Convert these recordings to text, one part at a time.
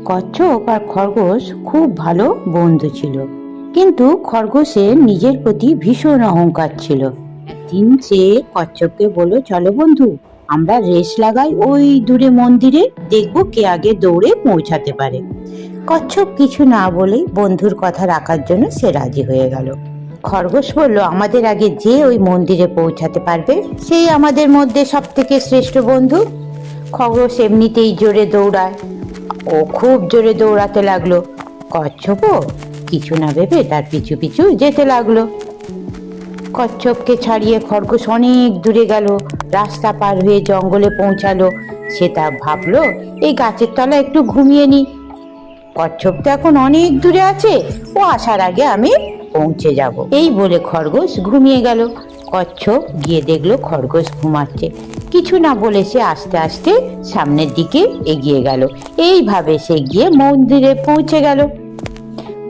কচ্ছপ আর খরগোশ খুব ভালো বন্ধু ছিল, কিন্তু খরগোশের নিজের প্রতি ভীষণ অহংকার ছিল। একদিন সে কচ্ছপকে বলল, চলো বন্ধু, আমরা রেস লাগাই ওই দূরে মন্দিরে, দেখবো কে আগে দৌড়ে পৌঁছাতে পারে। কচ্ছপ কিছু না বলেই বন্ধুর কথা রাখার জন্য সে রাজি হয়ে গেল। খরগোশ বলল, আমাদের আগে যে ওই মন্দিরে পৌঁছাতে পারবে সেই আমাদের মধ্যে সব থেকে শ্রেষ্ঠ বন্ধু। খরগোশ এমনিতেই জোরে দৌড়ায়, ও খুব জোরে দৌড়াতে লাগলো। কচ্ছপও কিছু না ভেবে তার পিছু পিছু যেতে লাগলো। কচ্ছপকে ছাড়িয়ে খরগোশ অনেক দূরে গেল, রাস্তা পার হয়ে জঙ্গলে পৌঁছালো। সে তা ভাবলো, এই গাছের তলায় একটু ঘুমিয়ে নি, কচ্ছপ তো এখন অনেক দূরে আছে, ও আসার আগে আমি পৌঁছে যাব। এই বলে খরগোশ ঘুমিয়ে গেল। কচ্ছপ গিয়ে দেখলো খরগোশ ঘুমাচ্ছে। কিছু না বলে সে আস্তে আস্তে সামনের দিকে এগিয়ে গেল। এইভাবে সে গিয়ে মন্দিরে পৌঁছে গেল।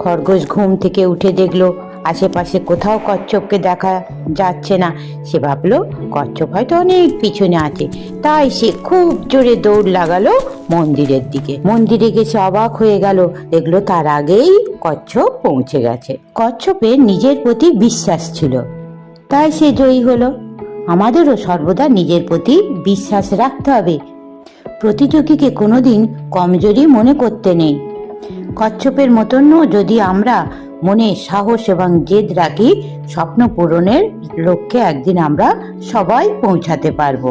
খরগোশ ঘুম থেকে উঠে দেখলো আশেপাশে কোথাও কচ্ছপকে দেখা যাচ্ছে না। সে ভাবলো কচ্ছপ হয়তো অনেক পিছনে আছে, তাই সে খুব জোরে দৌড় লাগালো মন্দিরের দিকে। মন্দিরে গেছে অবাক হয়ে গেল, দেখলো তার আগেই কচ্ছপ পৌঁছে গেছে। কচ্ছপের নিজের প্রতি বিশ্বাস ছিল, তাই সে জয়ী হলো। আমাদেরও সর্বদা নিজের প্রতি বিশ্বাস রাখতে হবে, প্রতিযোগীকে কোনোদিন কমজোরি মনে করতে নেই। কচ্ছপের মতন যদি আমরা মনে সাহস এবং জেদ রাখি, স্বপ্ন পূরণের লক্ষ্যে একদিন আমরা সবাই পৌঁছাতে পারবো।